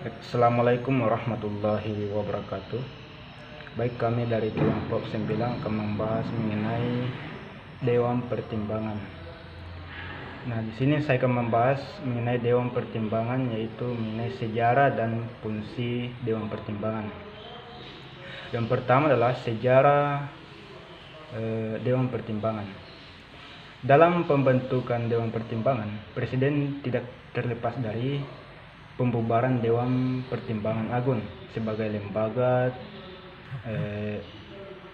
Assalamualaikum warahmatullahi wabarakatuh. Baik, kami dari kelompok 9 akan membahas mengenai Dewan Pertimbangan. Nah, di sini saya akan membahas mengenai Dewan Pertimbangan, yaitu mengenai sejarah dan fungsi Dewan Pertimbangan. Yang pertama adalah sejarah Dewan Pertimbangan. Dalam pembentukan Dewan Pertimbangan, Presiden tidak terlepas dari pembubaran Dewan Pertimbangan Agung sebagai lembaga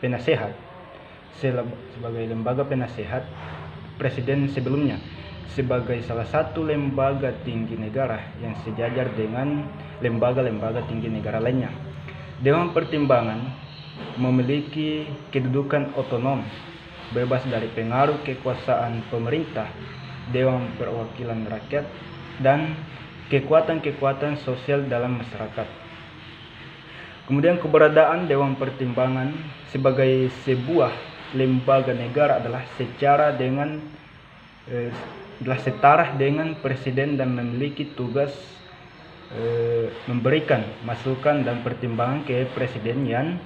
penasehat. Sebagai lembaga penasehat Presiden sebelumnya, sebagai salah satu lembaga tinggi negara yang sejajar dengan lembaga-lembaga tinggi negara lainnya. Dewan Pertimbangan memiliki kedudukan otonom, bebas dari pengaruh kekuasaan pemerintah, Dewan Perwakilan Rakyat, dan kekuatan-kekuatan sosial dalam masyarakat. Kemudian keberadaan Dewan Pertimbangan sebagai sebuah lembaga negara adalah setara dengan Presiden dan memiliki tugas memberikan masukan dan pertimbangan ke Presiden yang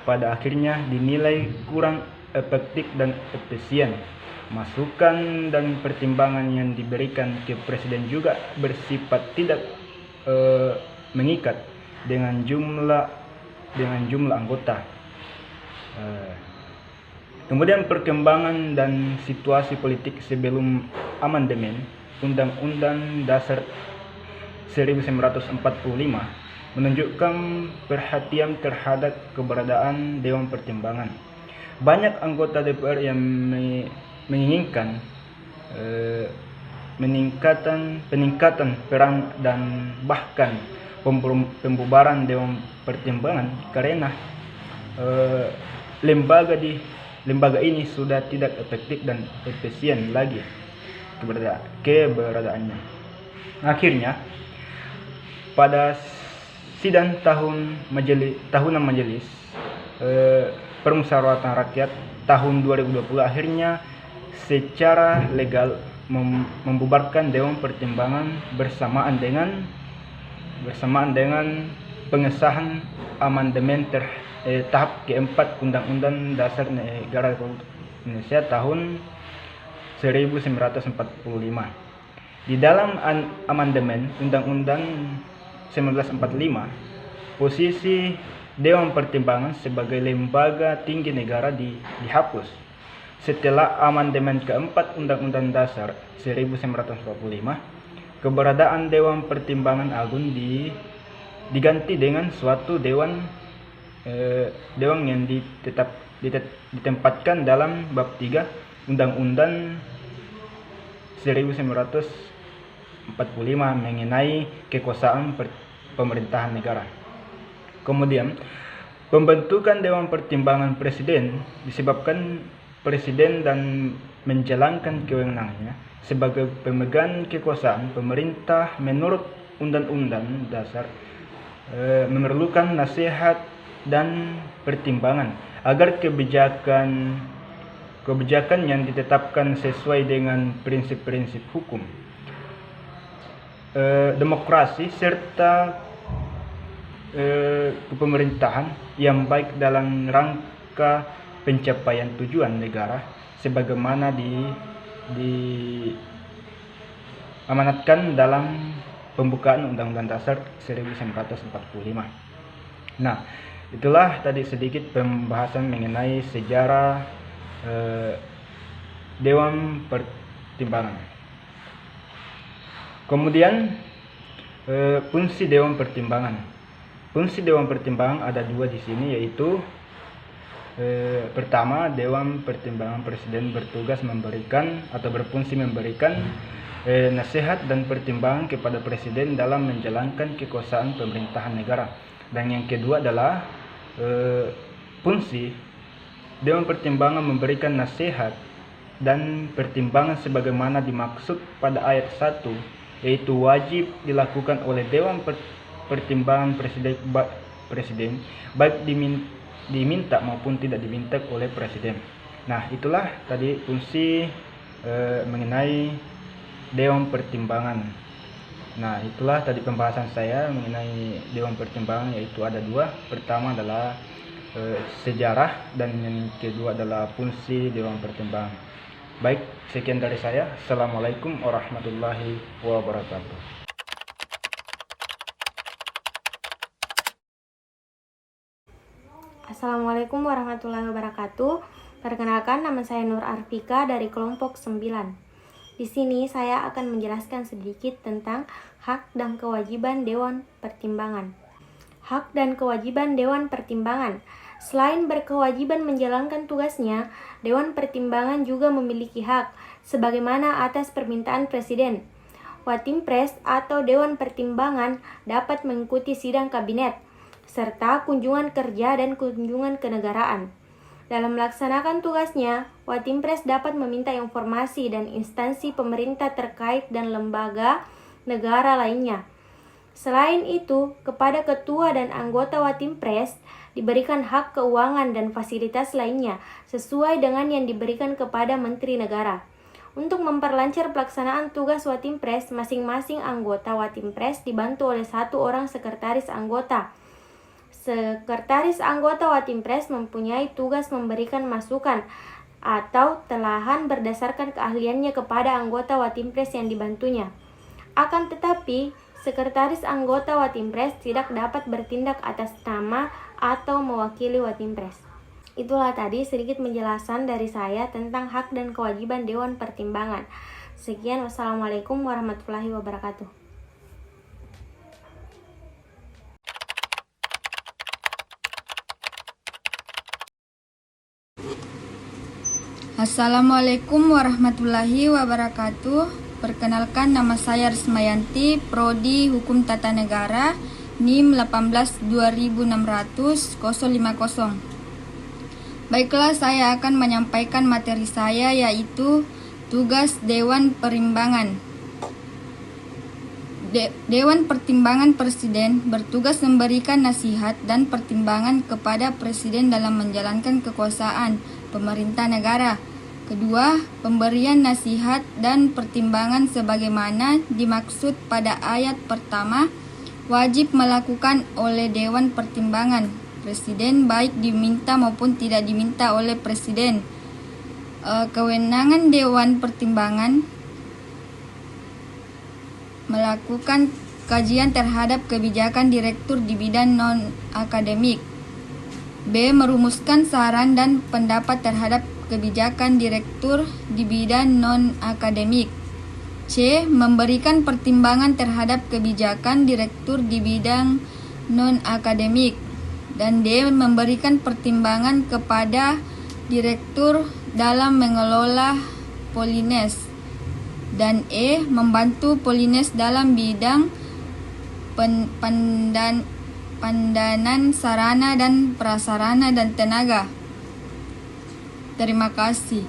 pada akhirnya dinilai kurang efektif dan efisien. Masukan dan pertimbangan yang diberikan ke Presiden juga bersifat tidak mengikat dengan jumlah anggota. Kemudian perkembangan dan situasi politik sebelum amandemen Undang-Undang Dasar 1945 menunjukkan perhatian terhadap keberadaan Dewan Pertimbangan. Banyak anggota DPR yang menginginkan peningkatan peran dan bahkan pembubaran Dewan Pertimbangan karena lembaga ini sudah tidak efektif dan efisien lagi keberadaannya. Akhirnya pada sidang tahunan majelis Permusyawaratan Rakyat tahun 2020 akhirnya secara legal membubarkan Dewan Pertimbangan bersamaan dengan pengesahan amandemen tahap keempat Undang-Undang Dasar Negara Republik Indonesia tahun 1945. Di dalam amandemen Undang-Undang 1945, posisi Dewan Pertimbangan sebagai lembaga tinggi negara dihapus. Setelah amandemen keempat Undang-Undang Dasar 1945, keberadaan Dewan Pertimbangan Agung diganti dengan suatu dewan yang ditempatkan dalam bab 3 Undang-Undang 1945 mengenai kekuasaan pemerintahan negara. Kemudian pembentukan Dewan Pertimbangan Presiden disebabkan Presiden dan menjalankan kewenangannya sebagai pemegang kekuasaan pemerintah menurut Undang-Undang Dasar memerlukan nasihat dan pertimbangan agar kebijakan yang ditetapkan sesuai dengan prinsip-prinsip hukum, demokrasi serta kepemerintahan yang baik dalam rangka pencapaian tujuan negara sebagaimana diamanatkan dalam pembukaan Undang-Undang Dasar 1945. Nah, itulah tadi sedikit pembahasan mengenai sejarah Dewan Pertimbangan. Kemudian fungsi Dewan Pertimbangan. Fungsi Dewan Pertimbangan ada dua di sini, yaitu pertama, Dewan Pertimbangan Presiden bertugas berfungsi memberikan nasihat dan pertimbangan kepada Presiden dalam menjalankan kekuasaan pemerintahan negara. Dan yang kedua adalah fungsi Dewan Pertimbangan memberikan nasihat dan pertimbangan sebagaimana dimaksud pada ayat 1, yaitu wajib dilakukan oleh Dewan Pertimbangan Presiden baik diminta maupun tidak diminta oleh Presiden. Nah, itulah tadi fungsi mengenai Dewan Pertimbangan. Nah, itulah tadi pembahasan saya mengenai Dewan Pertimbangan, yaitu ada dua. Pertama adalah sejarah, dan yang kedua adalah fungsi Dewan Pertimbangan. Baik, sekian dari saya. Assalamualaikum warahmatullahi wabarakatuh. Assalamualaikum warahmatullahi wabarakatuh. Perkenalkan, nama saya Nur Arfika dari kelompok 9. Di sini saya akan menjelaskan sedikit tentang hak dan kewajiban Dewan Pertimbangan. Hak dan kewajiban Dewan Pertimbangan. Selain berkewajiban menjalankan tugasnya, Dewan Pertimbangan juga memiliki hak sebagaimana atas permintaan Presiden. Watimpres atau Dewan Pertimbangan dapat mengikuti sidang kabinet serta kunjungan kerja dan kunjungan kenegaraan. Dalam melaksanakan tugasnya, Watimpres dapat meminta informasi dan instansi pemerintah terkait dan lembaga negara lainnya. Selain itu, kepada ketua dan anggota Watimpres diberikan hak keuangan dan fasilitas lainnya sesuai dengan yang diberikan kepada Menteri Negara. Untuk memperlancar pelaksanaan tugas Watimpres, masing-masing anggota Watimpres dibantu oleh 1 orang sekretaris anggota. Sekretaris anggota Watimpres mempunyai tugas memberikan masukan atau telahan berdasarkan keahliannya kepada anggota Watimpres yang dibantunya. Akan tetapi, sekretaris anggota Watimpres tidak dapat bertindak atas nama atau mewakili Watimpres. Itulah tadi sedikit penjelasan dari saya tentang hak dan kewajiban Dewan Pertimbangan. Sekian, wassalamualaikum warahmatullahi wabarakatuh. Assalamualaikum warahmatullahi wabarakatuh. Perkenalkan, nama saya Rismayanti, Prodi Hukum Tata Negara, NIM 18 2600 050. Baiklah, saya akan menyampaikan materi saya, yaitu tugas Dewan Pertimbangan. Dewan Pertimbangan Presiden bertugas memberikan nasihat dan pertimbangan kepada Presiden dalam menjalankan kekuasaan pemerintah negara. Kedua, pemberian nasihat dan pertimbangan sebagaimana dimaksud pada ayat pertama wajib melakukan oleh Dewan Pertimbangan Presiden, baik diminta maupun tidak diminta oleh Presiden. Kewenangan Dewan Pertimbangan melakukan kajian terhadap kebijakan direktur di bidang non-akademik. B. Merumuskan saran dan pendapat terhadap kebijakan direktur di bidang non-akademik. C. Memberikan pertimbangan terhadap kebijakan direktur di bidang non-akademik. Dan D. Memberikan pertimbangan kepada direktur dalam mengelola Polines. Dan E. Membantu Polines dalam bidang pendanaan sarana dan prasarana dan tenaga. Terima kasih.